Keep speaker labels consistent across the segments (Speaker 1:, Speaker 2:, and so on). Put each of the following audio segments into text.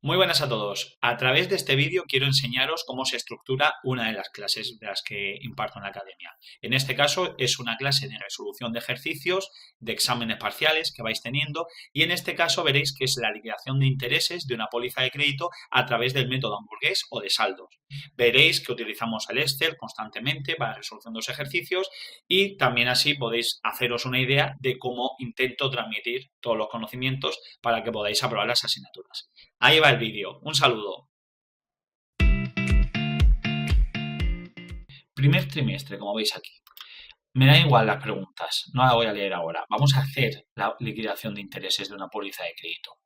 Speaker 1: Muy buenas a todos. A través de este vídeo quiero enseñaros cómo se estructura una de las clases de las que imparto en la academia. En este caso es una clase de resolución de ejercicios, de exámenes parciales que vais teniendo y en este caso veréis que es la liquidación de intereses de una póliza de crédito a través del método hamburgués o de saldos. Veréis que utilizamos el Excel constantemente para la resolución de los ejercicios y también así podéis haceros una idea de cómo intento transmitir todos los conocimientos para que podáis aprobar las asignaturas. Ahí va el vídeo. Un saludo. Primer trimestre, como veis aquí. Me da igual las preguntas, no la voy a leer ahora. Vamos a hacer la liquidación de intereses de una póliza de crédito.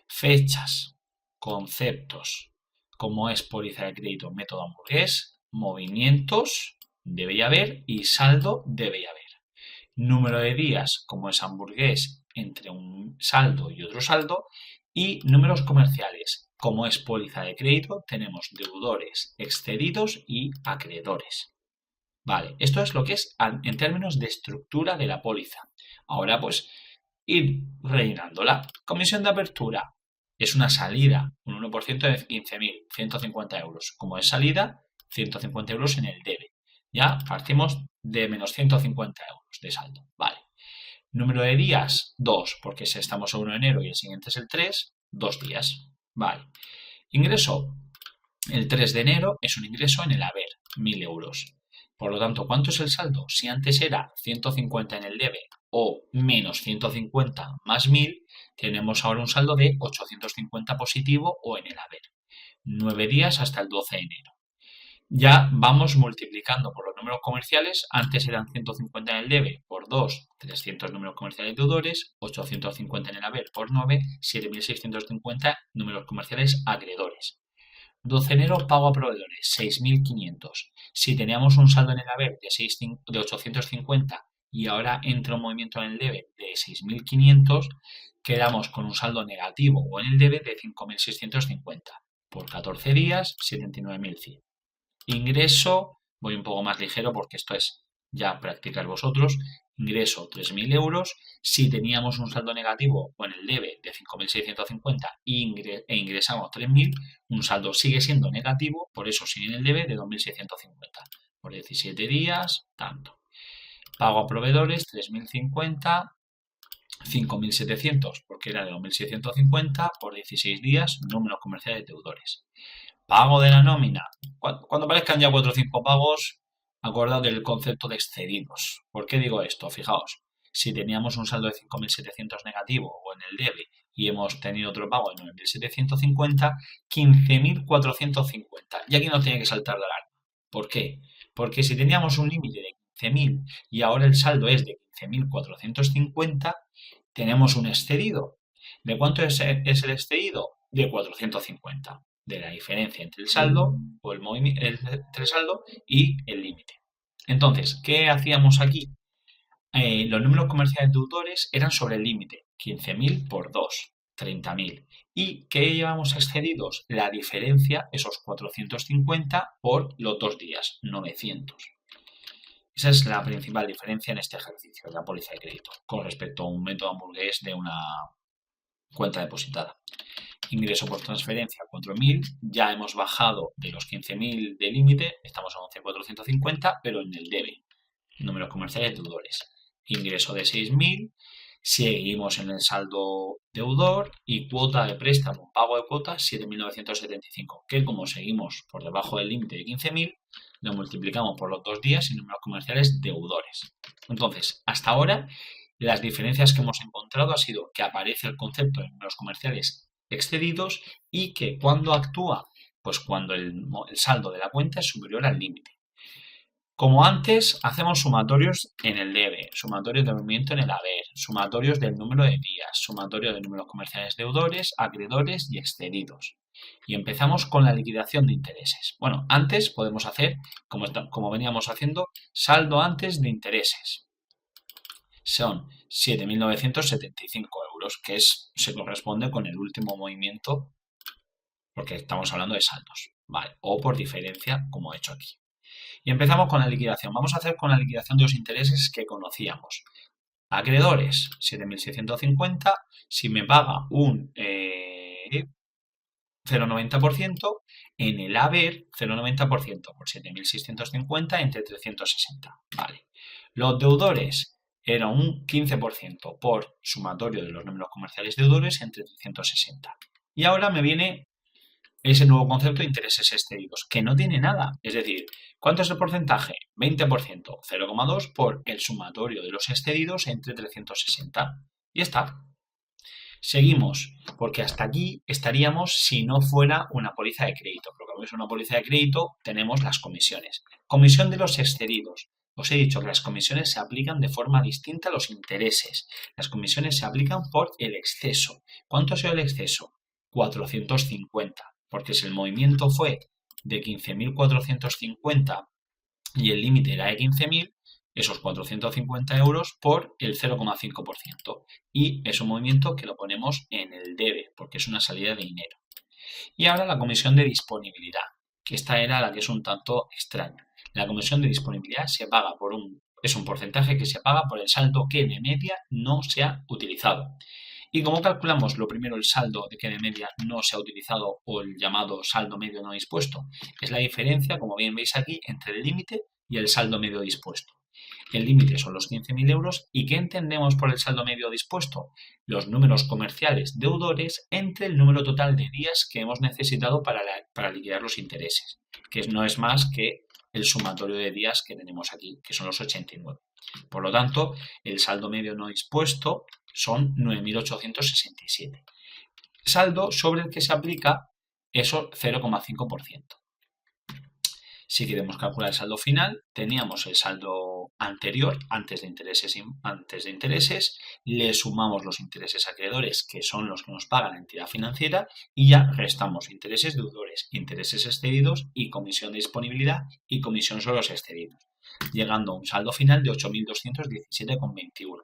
Speaker 1: Fechas, conceptos, como es póliza de crédito, método hamburgués, movimientos, debe haber, y saldo, debe haber. Número de días, como es hamburgués, entre un saldo y otro saldo, y números comerciales, como es póliza de crédito, tenemos deudores, excedidos y acreedores. Vale, esto es lo que es en términos de estructura de la póliza. Ahora pues ir rellenándola. Comisión de apertura es una salida, un 1% de 15.150 euros. Como es salida, 150 euros en el debe. Ya partimos de menos 150 euros de saldo. Vale. Número de días, 2, porque si estamos a 1 de enero y el siguiente es el 3, 2 días. Vale. Ingreso, el 3 de enero es un ingreso en el haber, 1.000 euros. Por lo tanto, ¿cuánto es el saldo? Si antes era 150 en el debe o menos 150 más 1.000, tenemos ahora un saldo de 850 positivo o en el haber. 9 días hasta el 12 de enero. Ya vamos multiplicando por los números comerciales. Antes eran 150 en el debe por 2, 300 números comerciales deudores, 850 en el haber por 9, 7.650 números comerciales acreedores. 12 de enero, pago a proveedores, 6.500. Si teníamos un saldo en el haber de 850 y ahora entra un movimiento en el debe de 6.500, quedamos con un saldo negativo o en el debe de 5.650. Por 14 días, 79.100. Ingreso, voy un poco más ligero porque esto es ya practicar vosotros. Ingreso 3.000 euros. Si teníamos un saldo negativo o en el debe de 5.650 e ingresamos 3.000, un saldo sigue siendo negativo, por eso sigue en el debe de 2.650. Por 17 días, tanto. Pago a proveedores 3.050, 5.700 porque era de 2.650 por 16 días, números comerciales deudores. Pago de la nómina. Cuando aparezcan ya 4 o 5 pagos, acordad del concepto de excedidos. ¿Por qué digo esto? Fijaos, si teníamos un saldo de 5.700 negativo o en el debe y hemos tenido otro pago de 9.750, 15.450. Y aquí nos tiene que saltar la alarma. ¿Por qué? Porque si teníamos un límite de 15.000 y ahora el saldo es de 15.450, tenemos un excedido. ¿De cuánto es el excedido? De 450, de la diferencia entre el saldo o entre el saldo y el límite. Entonces, ¿qué hacíamos aquí? Los números comerciales deudores eran sobre el límite, 15.000 por 2, 30.000. ¿Y qué llevamos excedidos? La diferencia, esos 450 por los 2 días, 900. Esa es la principal diferencia en este ejercicio de la póliza de crédito con respecto a un método hamburgués de una cuenta depositada. Ingreso por transferencia 4.000, ya hemos bajado de los 15.000 de límite, estamos a 11.450, pero en el debe, números comerciales deudores. Ingreso de 6.000, seguimos en el saldo deudor y cuota de préstamo, pago de cuota 7.975, que como seguimos por debajo del límite de 15.000, lo multiplicamos por los 2 días y números comerciales deudores. Entonces, hasta ahora, las diferencias que hemos encontrado ha sido que aparece el concepto de números comerciales excedidos y que cuando actúa, pues cuando el saldo de la cuenta es superior al límite. Como antes, hacemos sumatorios en el debe, sumatorios de movimiento en el haber, sumatorios del número de días, sumatorio de números comerciales deudores, acreedores y excedidos. Y empezamos con la liquidación de intereses. Bueno, antes podemos hacer, como veníamos haciendo, saldo antes de intereses. Son 7.975 euros, que se corresponde con el último movimiento, porque estamos hablando de saldos, ¿vale? O por diferencia, como he hecho aquí. Y empezamos con la liquidación. Vamos a hacer con la liquidación de los intereses que conocíamos. Acreedores, 7.650. Si me paga 0,90%, en el haber 0,90% por 7.650 entre 360. Vale. Los deudores era un 15% por sumatorio de los números comerciales deudores entre 360. Y ahora me viene ese nuevo concepto de intereses excedidos, que no tiene nada. Es decir, ¿cuánto es el porcentaje? 20%, 0,2 por el sumatorio de los excedidos entre 360. Y está. Seguimos, porque hasta aquí estaríamos si no fuera una póliza de crédito. Porque como es una póliza de crédito, tenemos las comisiones. Comisión de los excedidos. Os he dicho que las comisiones se aplican de forma distinta a los intereses. Las comisiones se aplican por el exceso. ¿Cuánto ha sido el exceso? 450, porque si el movimiento fue de 15.450 y el límite era de 15.000, esos 450 euros por el 0,5%. Y es un movimiento que lo ponemos en el debe, porque es una salida de dinero. Y ahora la comisión de disponibilidad, que esta era la que es un tanto extraña. La comisión de disponibilidad se paga es un porcentaje que se paga por el saldo que de media no se ha utilizado. ¿Y cómo calculamos lo primero el saldo de que de media no se ha utilizado o el llamado saldo medio no dispuesto? Es la diferencia, como bien veis aquí, entre el límite y el saldo medio dispuesto. El límite son los 15.000 euros. ¿Y qué entendemos por el saldo medio dispuesto? Los números comerciales deudores entre el número total de días que hemos necesitado para liquidar los intereses, que no es más que el sumatorio de días que tenemos aquí, que son los 89. Por lo tanto, el saldo medio no dispuesto son 9.867. Saldo sobre el que se aplica eso 0,5%. Si queremos calcular el saldo final, teníamos el saldo anterior, antes de intereses, le sumamos los intereses acreedores, que son los que nos paga la entidad financiera, y ya restamos intereses deudores, intereses excedidos y comisión de disponibilidad y comisión sobre los excedidos, llegando a un saldo final de 8.217,21.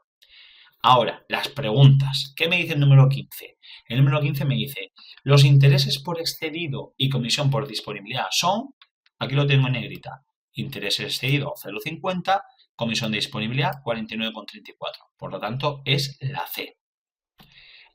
Speaker 1: Ahora, las preguntas. ¿Qué me dice el número 15? El número 15 me dice, los intereses por excedido y comisión por disponibilidad son... Aquí lo tengo en negrita. Interés excedido 0,50, comisión de disponibilidad 49,34. Por lo tanto, es la C.